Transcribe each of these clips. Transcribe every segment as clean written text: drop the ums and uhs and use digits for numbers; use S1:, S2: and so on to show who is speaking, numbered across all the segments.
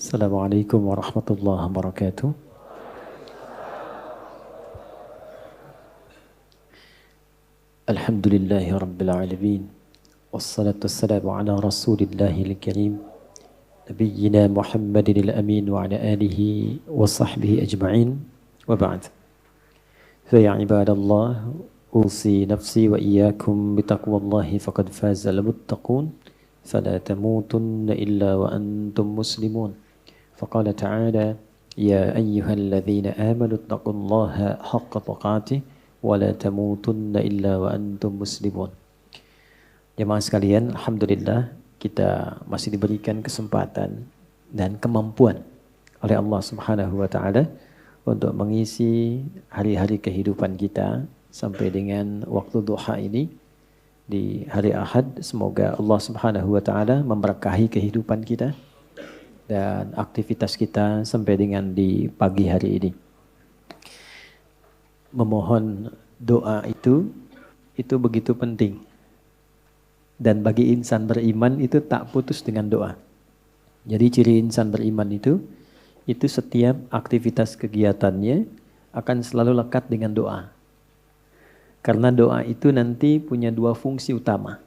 S1: Assalamualaikum warahmatullahi wabarakatuh. Alhamdulillahi rabbil alamin. Wassalatu wassalamu ala rasulillahil karim. Nabiyyina Muhammadin al-amin wa ala alihi wa sahbihi ajma'in. Wa ba'd. Fa ya ibadallah, usi nafsi wa iyyakum bitaqwallahi faqad fazal muttaqun. فلا تموتن إلا وأنتم مسلمون فقال تعالى يا أيها الذين آمنوا اتقوا الله حق تقاته ولا تموتن إلا وأنتم مسلمون. Jemaah sekalian, alhamdulillah kita masih diberikan kesempatan dan kemampuan oleh Allah Subhanahu wa taala untuk mengisi hari-hari kehidupan kita sampai dengan waktu duha ini. Di hari Ahad, semoga Allah Subhanahu wa taala memberkahi kehidupan kita dan aktivitas kita sampai dengan di pagi hari ini. Memohon doa itu begitu penting. Dan bagi insan beriman itu tak putus dengan doa. Jadi ciri insan beriman itu setiap aktivitas kegiatannya akan selalu lekat dengan doa. Karena doa itu nanti punya dua fungsi utama.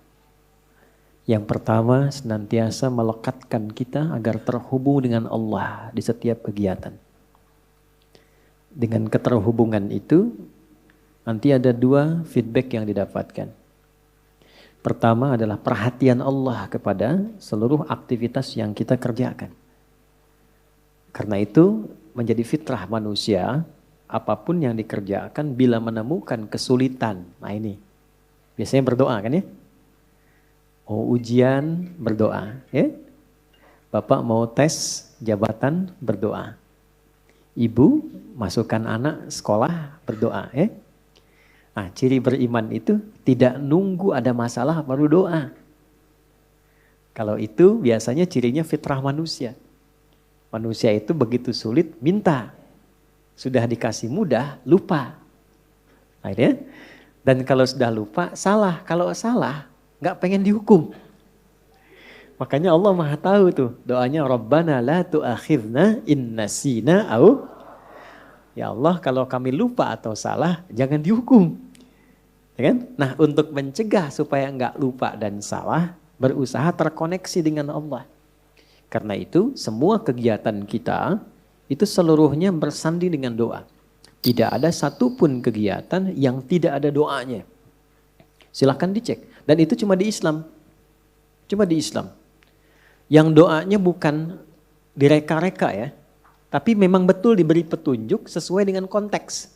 S1: Yang pertama, senantiasa melekatkan kita agar terhubung dengan Allah di setiap kegiatan. Dengan keterhubungan itu, nanti ada dua feedback yang didapatkan. Pertama adalah perhatian Allah kepada seluruh aktivitas yang kita kerjakan. Karena itu menjadi fitrah manusia, apapun yang dikerjakan bila menemukan kesulitan. Nah ini, biasanya berdoa kan ya. Mau ujian berdoa ya. Bapak mau tes jabatan berdoa. Ibu masukkan anak sekolah berdoa ya. Nah ciri beriman itu tidak nunggu ada masalah baru doa. Kalau itu biasanya cirinya fitrah manusia. Manusia itu begitu sulit minta. Sudah dikasih mudah, lupa. Akhirnya, dan kalau sudah lupa, salah. Kalau salah, gak pengen dihukum. Makanya Allah Maha tahu tuh, doanya Rabbana la tu'akhidna in nasina au. Ya Allah, kalau kami lupa atau salah, jangan dihukum. Ya kan? Nah, untuk mencegah supaya gak lupa dan salah, berusaha terkoneksi dengan Allah. Karena itu, semua kegiatan kita, itu seluruhnya bersanding dengan doa. Tidak ada satupun kegiatan yang tidak ada doanya. Silahkan dicek. Dan itu cuma di Islam. Cuma di Islam. Yang doanya bukan direka-reka ya. Tapi memang betul diberi petunjuk sesuai dengan konteks.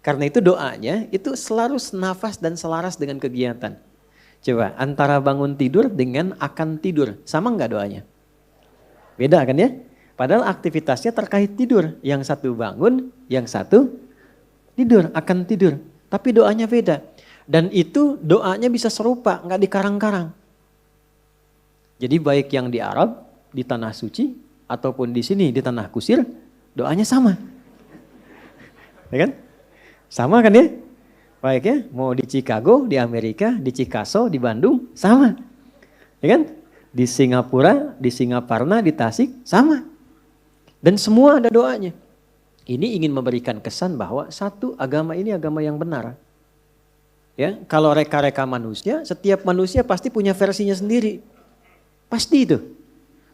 S1: Karena itu doanya itu selalu senafas dan selaras dengan kegiatan. Coba antara bangun tidur dengan akan tidur. Sama enggak doanya? Beda kan ya? Padahal aktivitasnya terkait tidur. Yang satu bangun, yang satu tidur, akan tidur. Tapi doanya beda. Dan itu doanya bisa serupa, nggak dikarang-karang. Jadi baik yang di Arab, di tanah suci, ataupun di sini, di tanah kusir, doanya sama. Ya kan? Sama kan ya? Baik ya, mau di Chicago, di Amerika, di Chicago, di Bandung, sama. Ya kan? Di Singapura, di Singaparna, di Tasik, sama. Dan semua ada doanya. Ini ingin memberikan kesan bahwa satu, agama ini agama yang benar. Ya, kalau reka-reka manusia, setiap manusia pasti punya versinya sendiri. Pasti itu.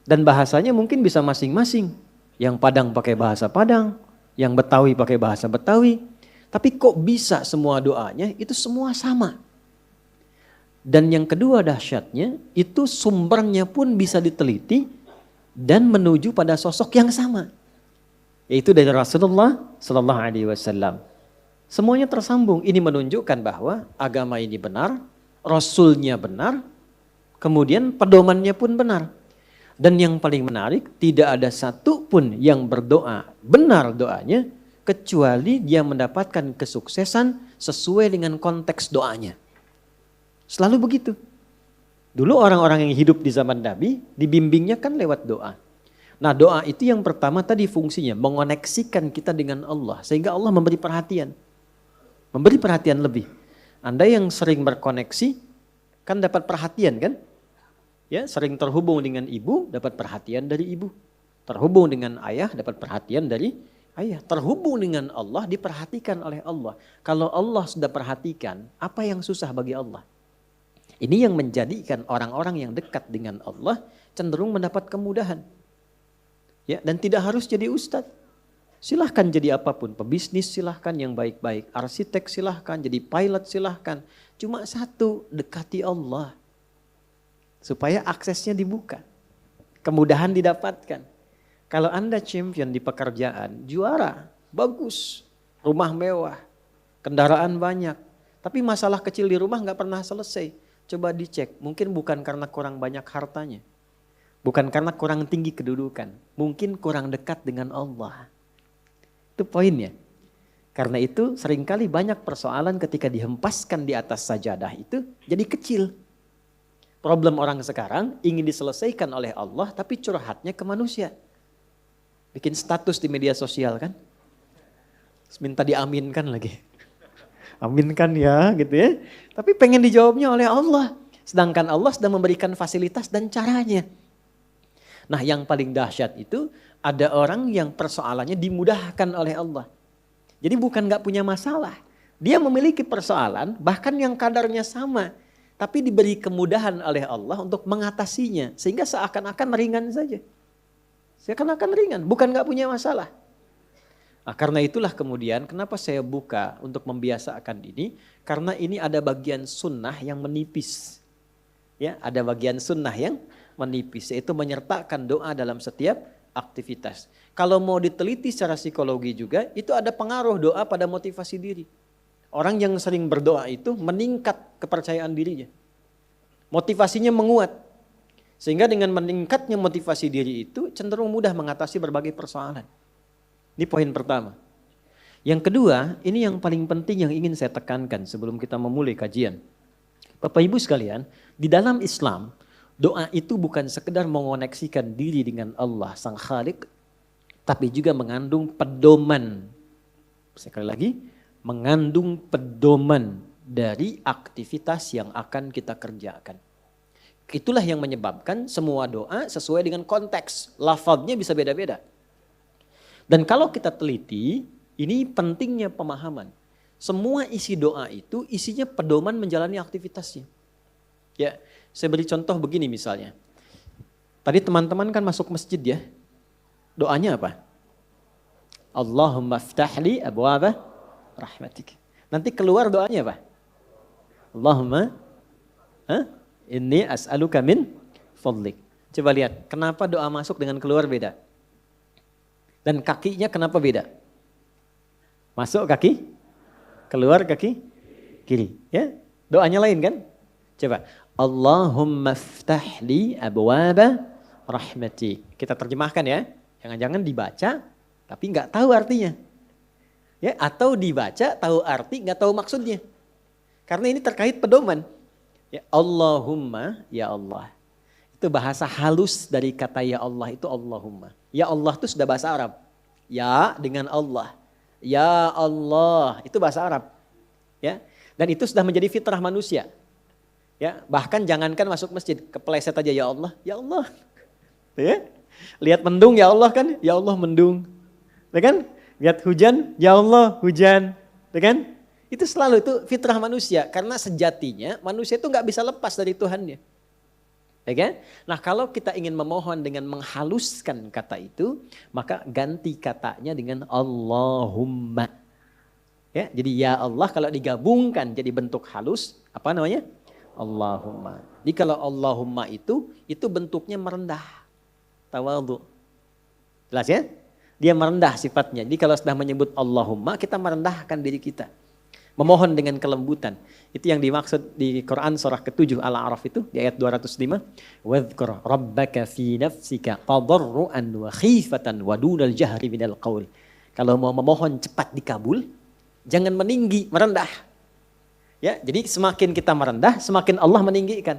S1: Dan bahasanya mungkin bisa masing-masing. Yang Padang pakai bahasa Padang, yang Betawi pakai bahasa Betawi. Tapi kok bisa semua doanya itu semua sama. Dan yang kedua dahsyatnya, itu sumbernya pun bisa diteliti dan menuju pada sosok yang sama, yaitu dari Rasulullah Sallallahu Alaihi Wasallam. Semuanya tersambung. Ini menunjukkan bahwa agama ini benar, Rasulnya benar, kemudian pedomannya pun benar. Dan yang paling menarik, tidak ada satu pun yang berdoa benar doanya, kecuali dia mendapatkan kesuksesan sesuai dengan konteks doanya. Selalu begitu. Dulu orang-orang yang hidup di zaman Nabi dibimbingnya kan lewat doa. Nah doa itu yang pertama tadi fungsinya mengoneksikan kita dengan Allah. Sehingga Allah memberi perhatian. Memberi perhatian lebih. Anda yang sering berkoneksi kan dapat perhatian kan? Ya, sering terhubung dengan ibu dapat perhatian dari ibu. Terhubung dengan ayah dapat perhatian dari ayah. Terhubung dengan Allah diperhatikan oleh Allah. Kalau Allah sudah perhatikan, apa yang susah bagi Allah? Ini yang menjadikan orang-orang yang dekat dengan Allah cenderung mendapat kemudahan. Ya, dan tidak harus jadi ustadz. Silahkan jadi apapun, pebisnis silahkan yang baik-baik, arsitek silahkan, jadi pilot silahkan. Cuma satu, dekati Allah. Supaya aksesnya dibuka, kemudahan didapatkan. Kalau Anda champion di pekerjaan, juara, bagus, rumah mewah, kendaraan banyak. Tapi masalah kecil di rumah gak pernah selesai. Coba dicek, mungkin bukan karena kurang banyak hartanya. Bukan karena kurang tinggi kedudukan, mungkin kurang dekat dengan Allah. Itu poinnya. Karena itu seringkali banyak persoalan ketika dihempaskan di atas sajadah itu jadi kecil. Problem orang sekarang ingin diselesaikan oleh Allah tapi curhatnya ke manusia. Bikin status di media sosial kan. Minta diaminkan lagi. Aminkan ya gitu ya. Tapi pengen dijawabnya oleh Allah. Sedangkan Allah sedang memberikan fasilitas dan caranya. Nah yang paling dahsyat itu ada orang yang persoalannya dimudahkan oleh Allah. Jadi bukan gak punya masalah. Dia memiliki persoalan bahkan yang kadarnya sama. Tapi diberi kemudahan oleh Allah untuk mengatasinya. Sehingga seakan-akan ringan saja. Seakan-akan ringan, bukan gak punya masalah. Nah, karena itulah kemudian kenapa saya buka untuk membiasakan ini. Karena ini ada bagian sunnah yang menipis. Ya, ada bagian sunnah yang menipis. Yaitu menyertakan doa dalam setiap aktivitas. Kalau mau diteliti secara psikologi juga, itu ada pengaruh doa pada motivasi diri. Orang yang sering berdoa itu meningkat kepercayaan dirinya. Motivasinya menguat. Sehingga dengan meningkatnya motivasi diri itu cenderung mudah mengatasi berbagai persoalan. Ini poin pertama. Yang kedua, ini yang paling penting yang ingin saya tekankan sebelum kita memulai kajian. Bapak Ibu sekalian, di dalam Islam, doa itu bukan sekedar mengoneksikan diri dengan Allah Sang Khalik, tapi juga mengandung pedoman. Sekali lagi, mengandung pedoman dari aktivitas yang akan kita kerjakan. Itulah yang menyebabkan semua doa sesuai dengan konteks. Lafadznya bisa beda-beda. Dan kalau kita teliti, ini pentingnya pemahaman. Semua isi doa itu isinya pedoman menjalani aktivitasnya. Ya, saya beri contoh begini misalnya. Tadi teman-teman kan masuk masjid ya. Doanya apa? Allahumma ftahli abwaba rahmatik. Nanti keluar doanya apa? Allahumma inni as'aluka min fadlik. Coba lihat, kenapa doa masuk dengan keluar beda? Dan kakinya kenapa beda? Masuk kaki, keluar kaki kiri. Ya, doanya lain kan? Coba. Allahumma ftahli abwaba rahmatik. Kita terjemahkan ya. Jangan-jangan dibaca tapi nggak tahu artinya. Ya, atau dibaca tahu arti nggak tahu maksudnya. Karena ini terkait pedoman. Ya, Allahumma, ya Allah. Itu bahasa halus dari kata ya Allah itu Allahumma. Ya Allah itu sudah bahasa Arab. Ya dengan Allah. Ya Allah itu bahasa Arab. Ya. Dan itu sudah menjadi fitrah manusia. Ya, bahkan jangankan masuk masjid, kepleset aja ya Allah, ya Allah. Ya. Lihat mendung ya Allah kan, ya Allah mendung. Ya kan? Lihat hujan, ya Allah hujan. Ya kan? Itu selalu itu fitrah manusia karena sejatinya manusia itu nggak bisa lepas dari Tuhannya. Ya kan? Nah, kalau kita ingin memohon dengan menghaluskan kata itu, maka ganti katanya dengan Allahumma. Ya, jadi ya Allah kalau digabungkan jadi bentuk halus, apa namanya? Allahumma. Jadi kalau Allahumma itu bentuknya merendah. Tawadhu. Jelas ya? Dia merendah sifatnya. Jadi kalau sudah menyebut Allahumma, kita merendahkan diri kita. Memohon dengan kelembutan. Itu yang dimaksud di Quran surah ke-7 Al-A'raf itu di ayat 205. Wadhkur rabbaka fi nafsika tadarruan wa khifatan wa dunal jahri minal qaul. Kalau mau memohon cepat dikabul, jangan meninggi, merendah. Ya, jadi semakin kita merendah, semakin Allah meninggikan.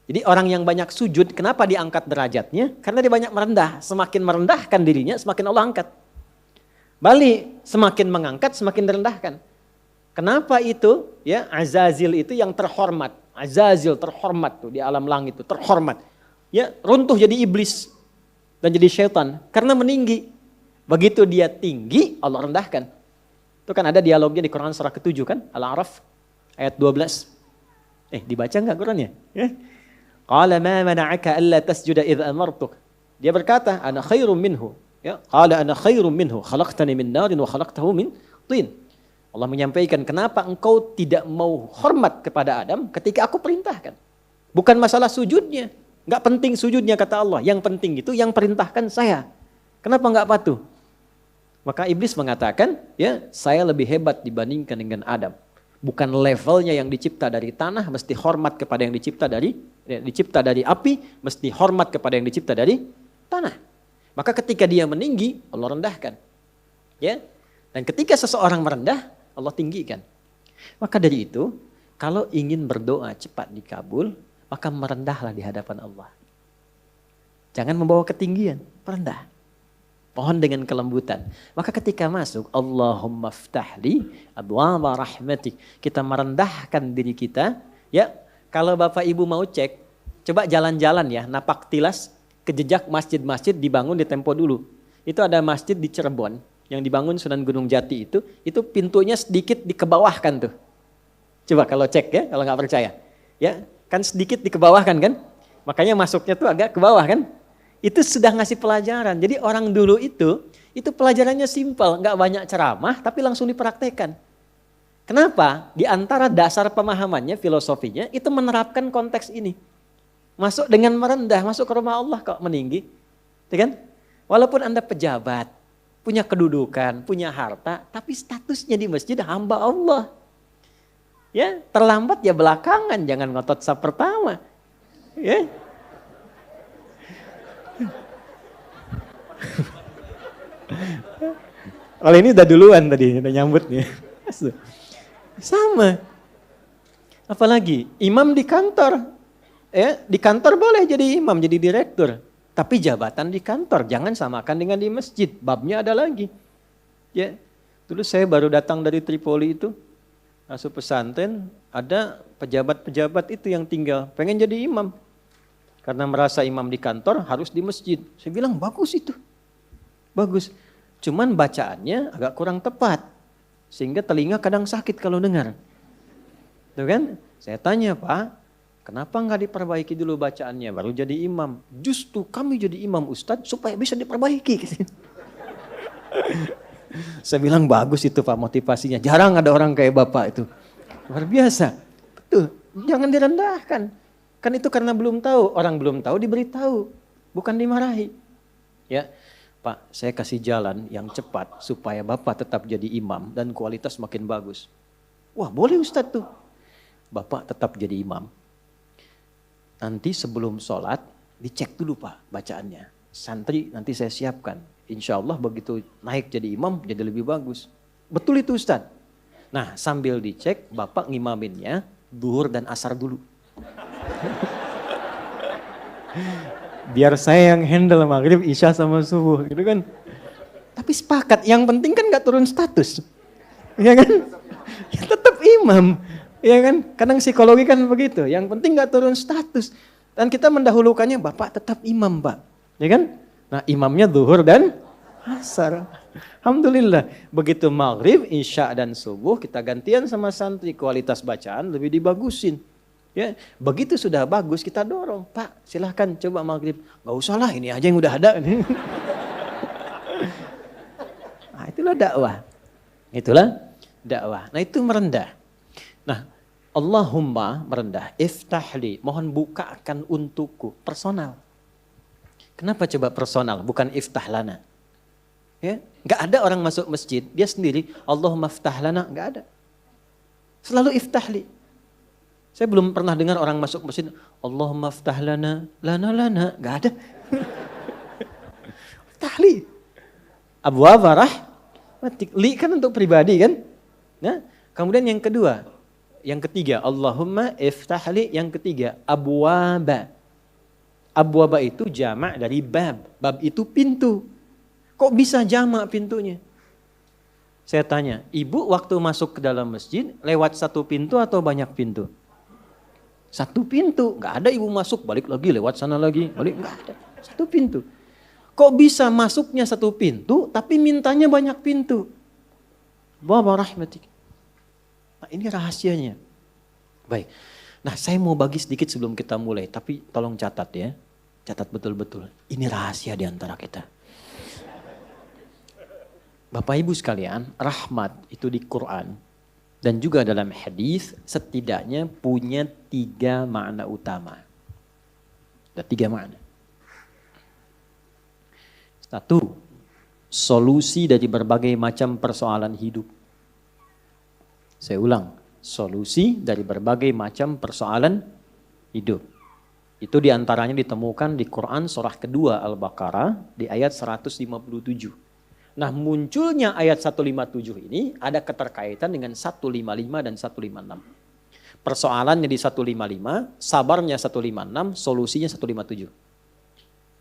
S1: Jadi orang yang banyak sujud, kenapa diangkat derajatnya? Karena dia banyak merendah. Semakin merendahkan dirinya, semakin Allah angkat. Balik, semakin mengangkat, semakin direndahkan. Kenapa itu? Ya, Azazil itu yang terhormat. Azazil terhormat tuh di alam langit itu, terhormat. Ya, runtuh jadi iblis. dan jadi syaitan karena meninggi. Begitu dia tinggi, Allah rendahkan. Itu kan ada dialognya di Quran surah ke-7 kan, Al-A'raf ayat 12. Dibaca enggak Qurannya? Ya. Qala ma mana'aka alla tasjuda idh amartuk. Dia berkata, ana khairum minhu. Ya, qala ana khairum minhu, khalaqtani min narin wa khalaqtahu min tin. Allah menyampaikan, kenapa engkau tidak mau hormat kepada Adam ketika aku perintahkan? Bukan masalah sujudnya. Enggak penting sujudnya kata Allah. Yang penting itu yang perintahkan saya. Kenapa enggak patuh? Maka iblis mengatakan, ya, saya lebih hebat dibandingkan dengan Adam. Bukan levelnya yang dicipta dari tanah mesti hormat kepada yang dicipta dari api, mesti hormat kepada yang dicipta dari tanah. Maka ketika dia meninggi, Allah rendahkan. Ya. Dan ketika seseorang merendah, Allah tinggikan. Maka dari itu, kalau ingin berdoa cepat dikabul, maka merendahlah di hadapan Allah. Jangan membawa ketinggian, merendah. Mohon dengan kelembutan. Maka ketika masuk, Allahumma ftahli abwaaba rahmatik. Kita merendahkan diri kita. Ya, kalau Bapak Ibu mau cek, coba jalan-jalan ya, napak tilas ke jejak masjid-masjid dibangun di Tempo dulu. Itu ada masjid di Cirebon yang dibangun Sunan Gunung Jati itu pintunya sedikit dikebawahkan tuh. Coba kalau cek ya, kalau nggak percaya. Ya, kan sedikit dikebawahkan kan? Makanya masuknya tuh agak ke bawah kan? Itu sudah ngasih pelajaran. Jadi orang dulu itu pelajarannya simpel, nggak banyak ceramah tapi langsung dipraktekkan. Kenapa? Di antara dasar pemahamannya, filosofinya itu menerapkan konteks ini. Masuk dengan merendah, masuk ke rumah Allah kok meninggi. Ya kan? Walaupun Anda pejabat, punya kedudukan, punya harta, tapi statusnya di masjid hamba Allah. Ya, terlambat ya belakangan, jangan ngotot saf pertama. Ya. Kalau ini udah duluan tadi, udah nyambut nih. Sama. Apalagi imam di kantor. Ya, di kantor boleh jadi imam, jadi direktur. Tapi jabatan di kantor jangan samakan dengan di masjid. Babnya ada lagi. Ya. Dulu saya baru datang dari Tripoli itu, masuk pesantren, ada pejabat-pejabat itu yang tinggal pengen jadi imam. Karena merasa imam di kantor harus di masjid. Saya bilang bagus itu. Bagus. Cuman bacaannya agak kurang tepat. Sehingga telinga kadang sakit kalau dengar. Tuh kan? Saya tanya, Pak, kenapa nggak diperbaiki dulu bacaannya baru jadi imam? Justru kami jadi imam Ustadz supaya bisa diperbaiki. Saya bilang bagus itu Pak motivasinya. Jarang ada orang kayak Bapak itu. Luar biasa. Betul. Jangan direndahkan. Kan itu karena belum tahu. Orang belum tahu diberitahu. Bukan dimarahi. Ya, Pak, saya kasih jalan yang cepat supaya Bapak tetap jadi imam dan kualitas makin bagus. Wah, boleh Ustadz tuh. Bapak tetap jadi imam. Nanti sebelum sholat dicek dulu Pak bacaannya. Santri nanti saya siapkan. Insya Allah begitu naik jadi imam jadi lebih bagus. Betul itu Ustadz. Nah sambil dicek Bapak ngimaminnya duhur dan asar dulu. Biar saya yang handle maghrib, isya sama subuh gitu kan. Tapi sepakat, yang penting kan gak turun status. Ya kan? Ya, tetap imam. Ya kan? Kadang psikologi kan begitu. Yang penting gak turun status. Dan kita mendahulukannya Bapak tetap imam Pak. Ya kan? Nah imamnya zuhur dan asar. Alhamdulillah. Begitu maghrib, isya dan subuh kita gantian sama santri. Kualitas bacaan lebih dibagusin. Ya, begitu sudah bagus kita dorong. Pak silahkan coba maghrib. Gak usah lah ini aja yang udah ada. Nah itulah dakwah. Itulah dakwah. Nah itu merendah. Nah Allahumma merendah. Iftahli. Mohon bukakan untukku. Personal. Kenapa coba personal? Bukan iftahlana. Ya, gak ada orang masuk masjid. Dia sendiri. Allahumma iftahlana. Gak ada. Selalu iftahli. Saya belum pernah dengar orang masuk masjid. Allahumma iftahlana. Lana. Gak ada. Iftahli. Abwaaba rahmatik. Li kan untuk pribadi kan. Nah, kemudian yang kedua. Yang ketiga. Allahumma iftahli. Yang ketiga. Abwaaba. Abwaaba itu jamak dari bab. Bab itu pintu. Kok bisa jamak pintunya? Saya tanya, ibu waktu masuk ke dalam masjid lewat satu pintu atau banyak pintu? Satu pintu. Gak ada ibu masuk balik lagi lewat sana lagi. Balik, gak ada. Satu pintu. Kok bisa masuknya satu pintu, tapi mintanya banyak pintu? Baba rahmatik. Nah, ini rahasianya. Baik. Nah, saya mau bagi sedikit sebelum kita mulai, tapi tolong catat ya. Catat betul-betul. Ini rahasia di antara kita. Bapak Ibu sekalian, rahmat itu di Quran dan juga dalam hadis setidaknya punya 3 makna utama. Ada 3 makna. 1, solusi dari berbagai macam persoalan hidup. Saya ulang, solusi dari berbagai macam persoalan hidup. Itu diantaranya ditemukan di Quran surah kedua Al-Baqarah di ayat 157. Nah, munculnya ayat 157 ini ada keterkaitan dengan 155 dan 156. Persoalannya di 155, sabarnya 156, solusinya 157.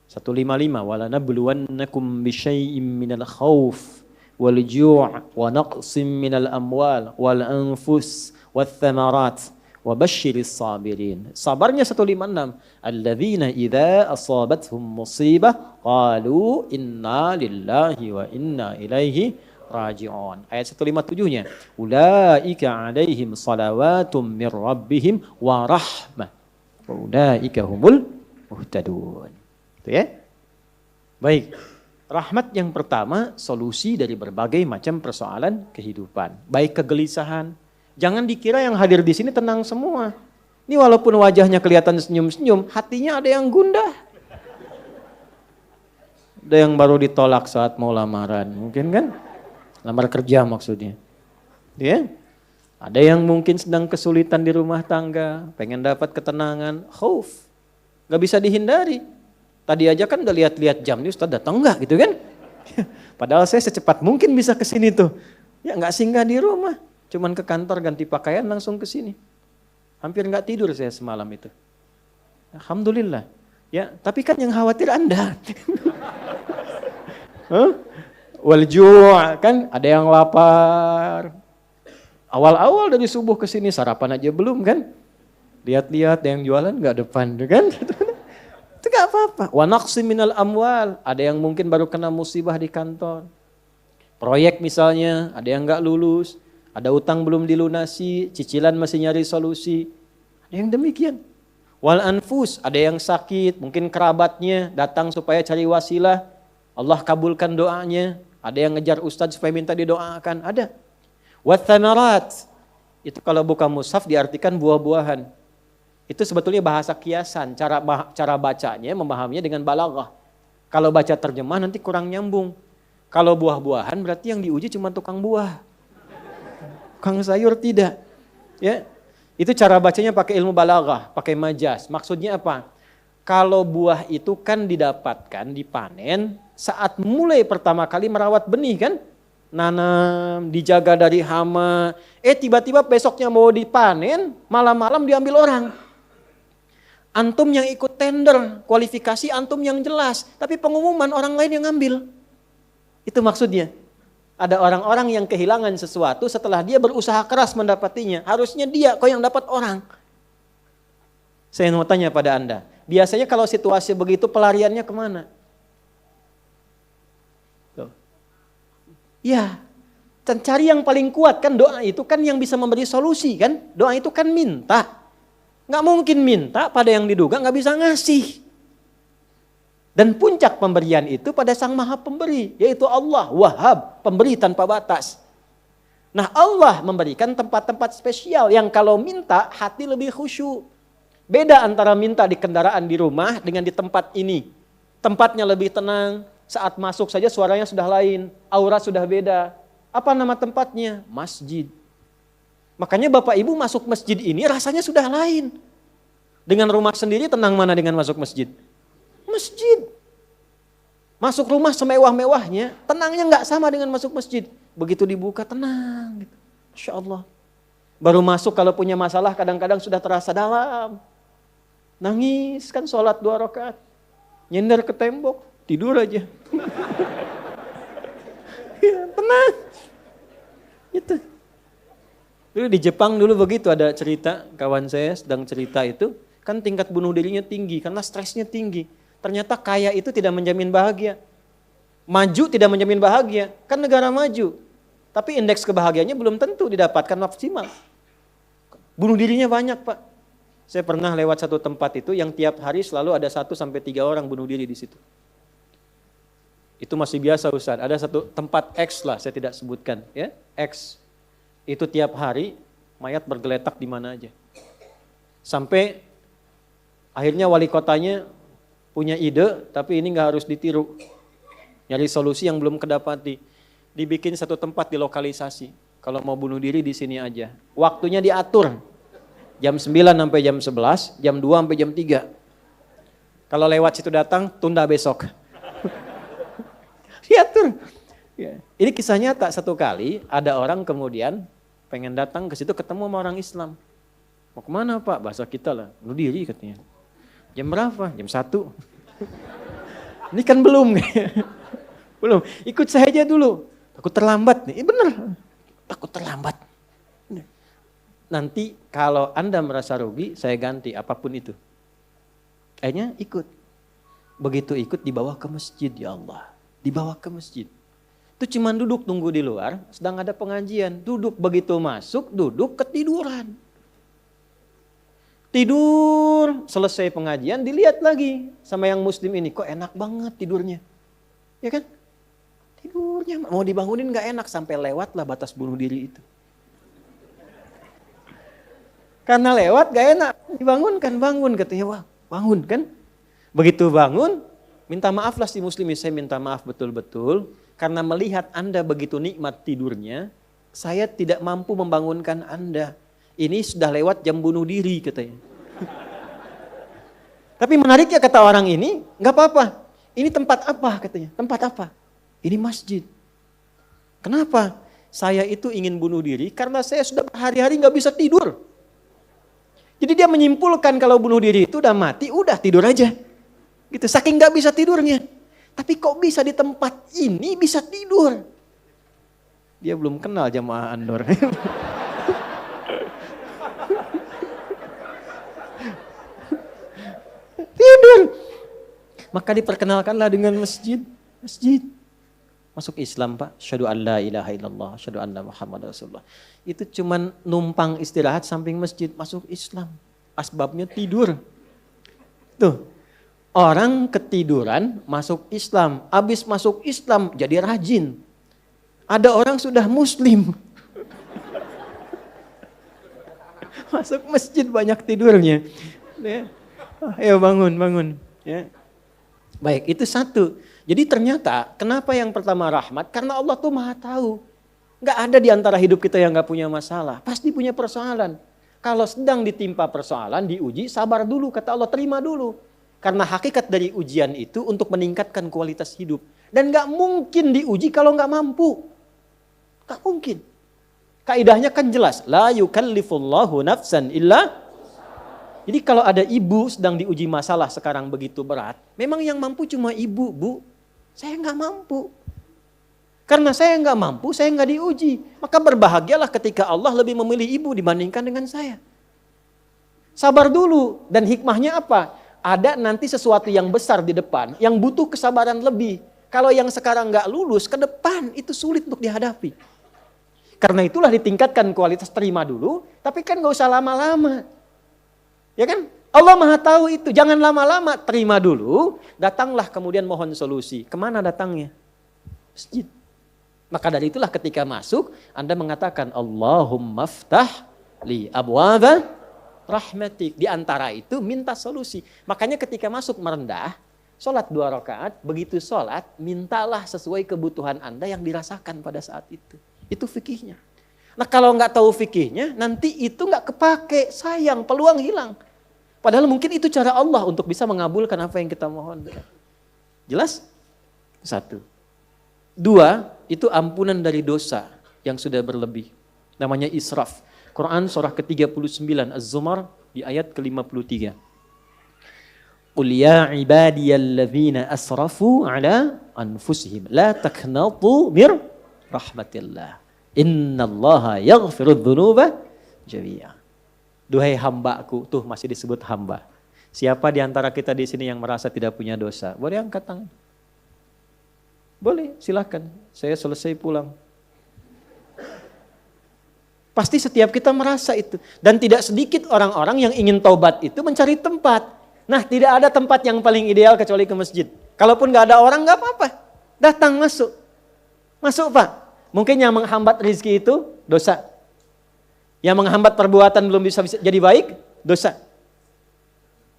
S1: 155 wala nabluwannakum bisyai'im minal khauf wal ju' wa naqsim minal amwal wal anfus wath thamarat wa basyiris sabirin. Sabarnya 156, alladzina idza asabathum musibah qalu inna lillahi wa inna ilaihi raji'un. Ayat 157-nya, ulaika alaihim salawatum mir rabbihim wa rahmah wa ulaika humul muhtadun. Itu ya. Baik. Rahmat yang pertama, solusi dari berbagai macam persoalan kehidupan. Baik kegelisahan. Jangan dikira yang hadir di sini tenang semua. Ini walaupun wajahnya kelihatan senyum-senyum, hatinya ada yang gundah. Ada yang baru ditolak saat mau lamaran, mungkin kan? Lamar kerja maksudnya. Ya? Ada yang mungkin sedang kesulitan di rumah tangga, pengen dapat ketenangan, khauf. Gak bisa dihindari. Tadi aja kan udah lihat-lihat jam, nih Ustaz datang enggak gitu kan? Padahal saya secepat mungkin bisa ke sini tuh. Ya enggak singgah di rumah, cuman ke kantor ganti pakaian langsung ke sini. Hampir enggak tidur saya semalam itu. Alhamdulillah. Ya, tapi kan yang khawatir Anda. Wal ju' kan ada yang lapar. Awal-awal dari subuh ke sini sarapan aja belum kan? Lihat-lihat yang jualan enggak depan kan? Itu gak apa-apa. Wa naqsim minal amwal. Ada yang mungkin baru kena musibah di kantor. Proyek misalnya, ada yang gak lulus. Ada utang belum dilunasi, cicilan masih nyari solusi. Ada yang demikian. Wal anfus, ada yang sakit, mungkin kerabatnya datang supaya cari wasilah. Allah kabulkan doanya. Ada yang ngejar ustadz supaya minta didoakan. Ada. Wat thamarat. Itu kalau buka mushaf diartikan buah-buahan. Itu sebetulnya bahasa kiasan, cara bacanya, memahaminya dengan balaghah. Kalau baca terjemah nanti kurang nyambung. Kalau buah-buahan berarti yang diuji cuma tukang buah. Tukang sayur tidak. Ya. Itu cara bacanya pakai ilmu balaghah, pakai majaz. Maksudnya apa? Kalau buah itu kan didapatkan, dipanen saat mulai pertama kali merawat benih kan? Nanam, dijaga dari hama. Tiba-tiba besoknya mau dipanen, malam-malam diambil orang. Antum yang ikut tender, kualifikasi antum yang jelas. Tapi pengumuman orang lain yang ngambil. Itu maksudnya. Ada orang-orang yang kehilangan sesuatu setelah dia berusaha keras mendapatinya. Harusnya dia kok yang dapat orang. Saya mau tanya pada Anda. Biasanya kalau situasi begitu pelariannya kemana? Tuh. Ya, cari yang paling kuat kan doa itu kan yang bisa memberi solusi kan. Doa itu kan minta. Nggak mungkin minta pada yang diduga nggak bisa ngasih. Dan puncak pemberian itu pada Sang Maha Pemberi, yaitu Allah, Wahhab, pemberi tanpa batas. Nah Allah memberikan tempat-tempat spesial yang kalau minta hati lebih khusyuk. Beda antara minta di kendaraan di rumah dengan di tempat ini. Tempatnya lebih tenang, saat masuk saja suaranya sudah lain, aura sudah beda. Apa nama tempatnya? Masjid. Makanya Bapak Ibu masuk masjid ini rasanya sudah lain. Dengan rumah sendiri tenang mana dengan masuk masjid? Masjid. Masuk rumah semewah-mewahnya, tenangnya nggak sama dengan masuk masjid. Begitu dibuka tenang. Gitu. Masya Allah. Baru masuk kalau punya masalah kadang-kadang sudah terasa dalam. Nangis kan sholat 2 rakaat. Nyender ke tembok, tidur aja. Ya, tenang. Itu. Dulu di Jepang dulu begitu ada cerita, kawan saya sedang cerita itu, kan tingkat bunuh dirinya tinggi karena stresnya tinggi. Ternyata kaya itu tidak menjamin bahagia. Maju tidak menjamin bahagia, kan negara maju. Tapi indeks kebahagiaannya belum tentu didapatkan maksimal. Bunuh dirinya banyak, Pak. Saya pernah lewat satu tempat itu yang tiap hari selalu ada 1 sampai 3 orang bunuh diri di situ. Itu masih biasa, Ustaz. Ada satu tempat X lah, saya tidak sebutkan, ya. X. Itu tiap hari mayat bergeletak di mana aja. Sampai akhirnya wali kotanya punya ide, tapi ini nggak harus ditiru. Nyari solusi yang belum kedapati. Dibikin satu tempat di lokalisasi. Kalau mau bunuh diri di sini aja. Waktunya diatur. Jam 9 sampai jam 11, jam 2 sampai jam 3. Kalau lewat situ datang, tunda besok. Diatur. Ya. Ini kisah nyata, satu kali ada orang kemudian pengen datang ke situ ketemu sama orang Islam. Mau kemana, Pak? Bahasa kita lah, bunuh diri katanya. Jam berapa? Jam 1. Ini kan belum. Belum. Ikut saya aja dulu. Takut terlambat nih. Bener. Takut terlambat. Nanti kalau Anda merasa rugi, saya ganti apapun itu. Akhirnya ikut. Begitu ikut dibawa ke masjid, ya Allah. Dibawa ke masjid. Itu cuman duduk tunggu di luar, sedang ada pengajian. Duduk, begitu masuk, duduk ketiduran. Tidur, selesai pengajian, dilihat lagi sama yang muslim ini. Kok enak banget tidurnya. Ya kan? Tidurnya, mau dibangunin gak enak, sampai lewatlah batas bunuh diri itu. Karena lewat gak enak, dibangunkan, bangun katanya, wah bangun kan. Begitu bangun, minta maaflah si muslim, saya minta maaf betul-betul. Karena melihat Anda begitu nikmat tidurnya, saya tidak mampu membangunkan Anda. Ini sudah lewat jam bunuh diri katanya. Tapi menariknya kata orang ini, gak apa-apa. Ini tempat apa katanya, tempat apa? Ini masjid. Kenapa? Saya itu ingin bunuh diri karena saya sudah berhari-hari gak bisa tidur. Jadi dia menyimpulkan kalau bunuh diri itu udah mati, udah tidur aja. Gitu, saking gak bisa tidurnya. Tapi kok bisa di tempat ini bisa tidur? Dia belum kenal jamaah Andor. Tidur. Maka diperkenalkanlah dengan masjid. Masjid. Masuk Islam, Pak. Syahadu an la ilaha illallah, syahadu anna Muhammad Rasulullah. Itu cuman numpang istirahat samping masjid, masuk Islam. Asbabnya tidur. Tuh. Orang ketiduran masuk Islam. Habis masuk Islam jadi rajin. Ada orang sudah muslim. Masuk masjid banyak tidurnya. Ya. Ayo bangun. Ya. Baik, itu satu. Jadi ternyata kenapa yang pertama rahmat? Karena Allah tuh maha tahu. Gak ada di antara hidup kita yang gak punya masalah. Pasti punya persoalan. Kalau sedang ditimpa persoalan, diuji, sabar dulu. Kata Allah, terima dulu. Karena hakikat dari ujian itu untuk meningkatkan kualitas hidup. Dan gak mungkin diuji kalau gak mampu. Gak mungkin. Kaidahnya kan jelas. La yukallifullahu nafsan illa. Jadi kalau ada ibu sedang diuji masalah sekarang begitu berat. Memang yang mampu cuma ibu, Bu. Saya gak mampu. Karena saya gak mampu, saya gak diuji. Maka berbahagialah ketika Allah lebih memilih ibu dibandingkan dengan saya. Sabar dulu. Dan hikmahnya apa? Ada nanti sesuatu yang besar di depan, yang butuh kesabaran lebih. Kalau yang sekarang gak lulus, ke depan itu sulit untuk dihadapi. Karena itulah ditingkatkan kualitas terima dulu, tapi kan gak usah lama-lama. Ya kan? Allah maha tahu itu, jangan lama-lama, terima dulu, datanglah kemudian mohon solusi. Kemana datangnya? Masjid. Maka dari itulah ketika masuk, Anda mengatakan, Allahumma ftah li abwaba rahmatik. Di antara itu minta solusi. Makanya ketika masuk merendah, sholat 2 rakaat, begitu sholat, mintalah sesuai kebutuhan Anda yang dirasakan pada saat itu. Itu fikihnya. Nah kalau nggak tahu fikihnya, nanti itu nggak kepake, sayang, peluang hilang. Padahal mungkin itu cara Allah untuk bisa mengabulkan apa yang kita mohon. Jelas? 1. 2, itu ampunan dari dosa yang sudah berlebih. Namanya israf. Quran surah ke-39 Az-Zumar di ayat ke-53. Qul ya ibadiyalladzina asrafu ala anfusihim la taqnatu mir rahmatillah. Innallaha yaghfirudz dzunuba jami'a. Duhai hambaku, tuh masih disebut hamba. Siapa di antara kita di sini yang merasa tidak punya dosa? Boleh angkat tangan. Boleh, silakan. Saya selesai pulang. Pasti setiap kita merasa itu. Dan tidak sedikit orang-orang yang ingin taubat itu mencari tempat. Nah, tidak ada tempat yang paling ideal kecuali ke masjid. Kalaupun gak ada orang, gak apa-apa. Datang, masuk. Masuk, Pak. Mungkin yang menghambat rezeki itu dosa. Yang menghambat perbuatan belum bisa jadi baik, dosa.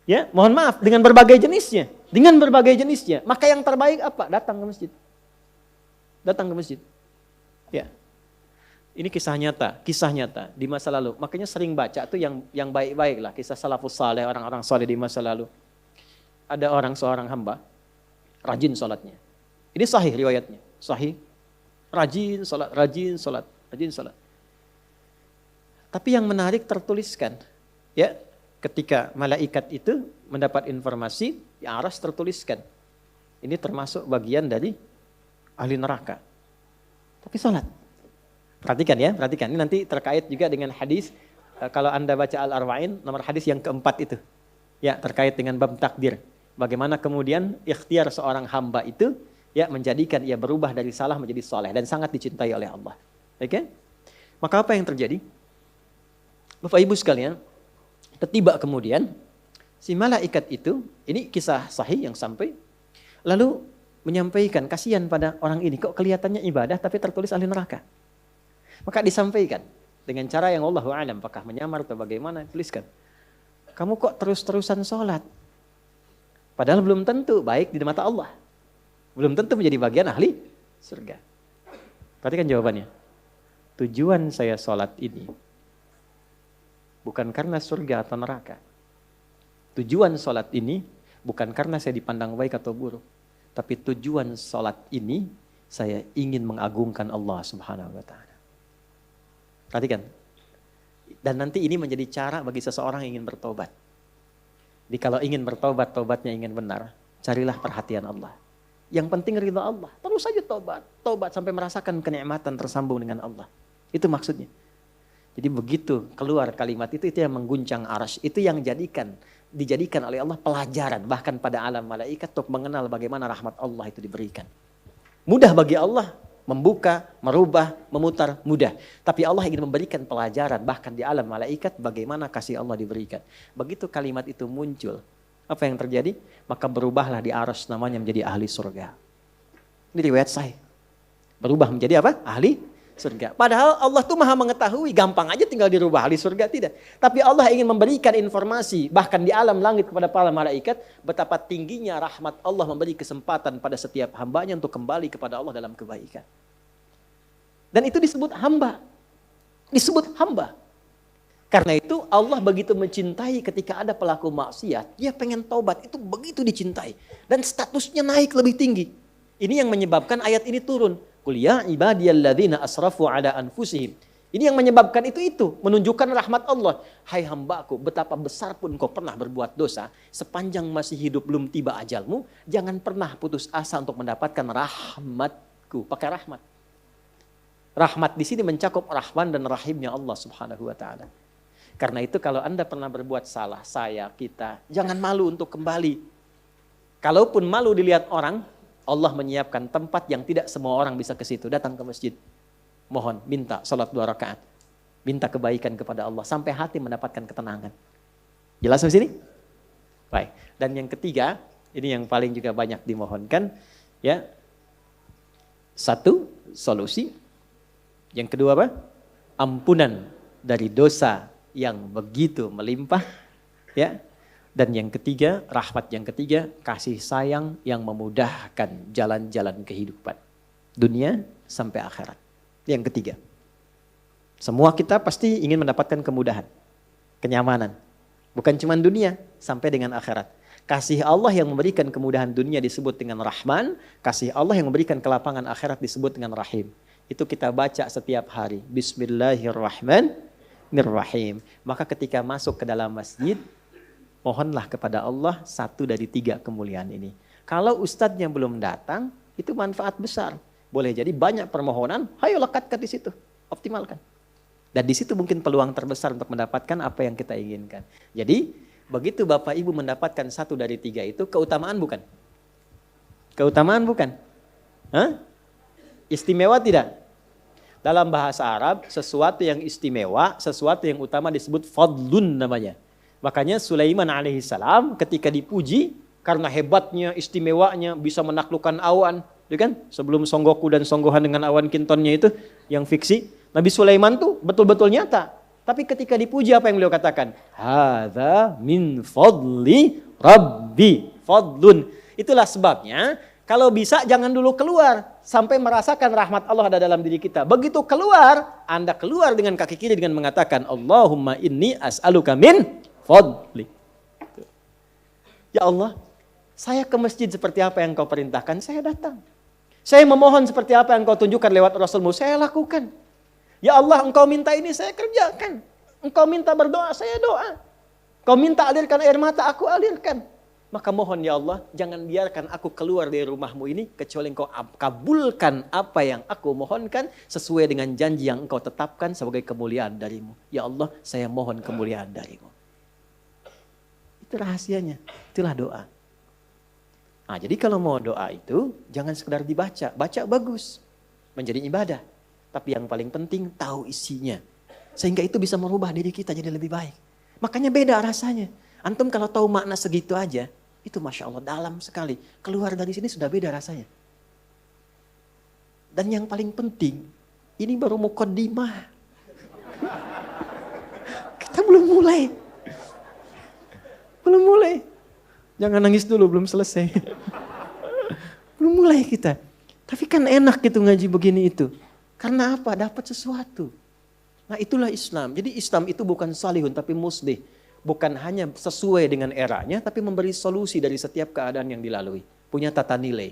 S1: Ya, mohon maaf, dengan berbagai jenisnya. Dengan berbagai jenisnya. Maka yang terbaik apa? Datang ke masjid. Datang ke masjid. Ya. Ini kisah nyata di masa lalu. Makanya sering baca tuh yang baik-baik lah, kisah salafus saleh, orang-orang saleh di masa lalu. Ada seorang hamba rajin salatnya. Ini sahih riwayatnya, sahih. Rajin salat. Tapi yang menarik tertuliskan, ya, ketika malaikat itu mendapat informasi, di aras tertuliskan. Ini termasuk bagian dari ahli neraka. Tapi salat. Perhatikan ya, perhatikan. Ini nanti terkait juga dengan hadis, kalau Anda baca Al-Arba'in, nomor hadis yang keempat itu. Ya, terkait dengan bab takdir. Bagaimana kemudian ikhtiar seorang hamba itu, ya, menjadikan ia berubah dari salah menjadi soleh. Dan sangat dicintai oleh Allah. Oke? Maka apa yang terjadi? Bapak Ibu sekalian, tiba kemudian, si malaikat itu, ini kisah sahih yang sampai, lalu menyampaikan, kasihan pada orang ini, kok kelihatannya ibadah tapi tertulis ahli neraka. Maka disampaikan dengan cara yang Allahu a'lam, apakah menyamar atau bagaimana, tuliskan. Kamu kok terus-terusan sholat? Padahal belum tentu baik di mata Allah. Belum tentu menjadi bagian ahli surga. Perhatikan jawabannya. Tujuan saya sholat ini bukan karena surga atau neraka. Tujuan sholat ini bukan karena saya dipandang baik atau buruk. Tapi tujuan sholat ini saya ingin mengagungkan Allah Subhanahu wa ta'ala. Perhatikan. Dan nanti ini menjadi cara bagi seseorang yang ingin bertobat. Jadi kalau ingin bertobat, tobatnya ingin benar, carilah perhatian Allah. Yang penting ridha Allah. Terus saja tobat. Tobat sampai merasakan kenikmatan tersambung dengan Allah. Itu maksudnya. Jadi begitu keluar kalimat itu yang mengguncang arasy. Itu yang dijadikan oleh Allah pelajaran. Bahkan pada alam malaikat untuk mengenal bagaimana rahmat Allah itu diberikan. Mudah bagi Allah membuka, merubah, memutar, mudah. Tapi Allah ingin memberikan pelajaran bahkan di alam malaikat bagaimana kasih Allah diberikan. Begitu kalimat itu muncul, apa yang terjadi? Maka berubahlah di arasy namanya menjadi ahli surga. Ini riwayat sahih. Berubah menjadi apa? Ahli surga. Padahal Allah tuh maha mengetahui, gampang aja tinggal dirubah ahli surga, tidak. Tapi Allah ingin memberikan informasi bahkan di alam langit kepada para malaikat betapa tingginya rahmat Allah memberi kesempatan pada setiap hambanya untuk kembali kepada Allah dalam kebaikan. Dan itu disebut hamba. Disebut hamba. Karena itu Allah begitu mencintai ketika ada pelaku maksiat, dia pengen taubat, itu begitu dicintai. Dan statusnya naik lebih tinggi. Ini yang menyebabkan ayat ini turun. Qul ya ibadiyalladzina asrafu ala anfusihim. Ini yang menyebabkan itu menunjukkan rahmat Allah. Hai hambaku, betapa besar pun kau pernah berbuat dosa, sepanjang masih hidup belum tiba ajalmu, jangan pernah putus asa untuk mendapatkan rahmatku. Pakai rahmat. Rahmat di sini mencakup Rahman dan Rahimnya Allah Subhanahu wa taala. Karena itu kalau Anda pernah berbuat salah, kita, jangan malu untuk kembali. Kalaupun malu dilihat orang, Allah menyiapkan tempat yang tidak semua orang bisa ke situ. Datang ke masjid. Mohon, minta salat 2 rakaat. Minta kebaikan kepada Allah. Sampai hati mendapatkan ketenangan. Jelas di sini? Baik. Dan yang ketiga, ini yang paling juga banyak dimohonkan. Ya. 1, solusi. Yang kedua apa? Ampunan dari dosa yang begitu melimpah. Ya. Dan yang ketiga, rahmat yang ketiga, kasih sayang yang memudahkan jalan-jalan kehidupan. Dunia sampai akhirat. Yang ketiga. Semua kita pasti ingin mendapatkan kemudahan, kenyamanan. Bukan cuma dunia, sampai dengan akhirat. Kasih Allah yang memberikan kemudahan dunia disebut dengan Rahman. Kasih Allah yang memberikan kelapangan akhirat disebut dengan Rahim. Itu kita baca setiap hari. Bismillahirrahmanirrahim. Maka ketika masuk ke dalam masjid, mohonlah kepada Allah 1 dari 3 kemuliaan ini. Kalau ustadznya belum datang, itu manfaat besar. Boleh jadi banyak permohonan, ayo lekatkan di situ, optimalkan. Dan di situ mungkin peluang terbesar untuk mendapatkan apa yang kita inginkan. Jadi, begitu Bapak Ibu mendapatkan 1 dari 3 itu, keutamaan bukan? Keutamaan bukan? Hah? Istimewa tidak? Dalam bahasa Arab, sesuatu yang istimewa, sesuatu yang utama disebut fadlun namanya. Makanya Sulaiman alaihissalam ketika dipuji karena hebatnya, istimewanya, bisa menaklukkan awan, kan? Sebelum Songgoku dan Songgohan dengan awan kintonnya itu yang fiksi, Nabi Sulaiman tuh betul-betul nyata. Tapi ketika dipuji apa yang beliau katakan? Hadza min fadli rabbi, fadlun. Itulah sebabnya kalau bisa jangan dulu keluar sampai merasakan rahmat Allah ada dalam diri kita. Begitu keluar, Anda keluar dengan kaki kiri dengan mengatakan Allahumma inni as'aluka min fadli. Ya Allah, saya ke masjid seperti apa yang kau perintahkan, saya datang. Saya memohon seperti apa yang kau tunjukkan lewat Rasulmu, saya lakukan. Ya Allah, engkau minta ini, saya kerjakan. Engkau minta berdoa, saya doa. Kau minta alirkan air mata, aku alirkan. Maka mohon ya Allah, jangan biarkan aku keluar dari rumahmu ini, kecuali engkau kabulkan apa yang aku mohonkan, sesuai dengan janji yang engkau tetapkan sebagai kemuliaan darimu. Ya Allah, saya mohon kemuliaan darimu. Itu rahasianya, itulah doa. Nah, jadi kalau mau doa itu, jangan sekedar dibaca. Baca bagus, menjadi ibadah. Tapi yang paling penting, tahu isinya. Sehingga itu bisa merubah diri kita jadi lebih baik. Makanya beda rasanya. Antum kalau tahu makna segitu aja, itu Masya Allah dalam sekali. Keluar dari sini sudah beda rasanya. Dan yang paling penting, ini baru muqaddimah. Kita belum mulai. Belum mulai. Jangan nangis dulu, belum selesai. Belum mulai kita. Tapi kan enak gitu ngaji begini itu. Karena apa? Dapat sesuatu. Nah itulah Islam. Jadi Islam itu bukan salihun tapi muslih. Bukan hanya sesuai dengan eranya, tapi memberi solusi dari setiap keadaan yang dilalui. Punya tata nilai.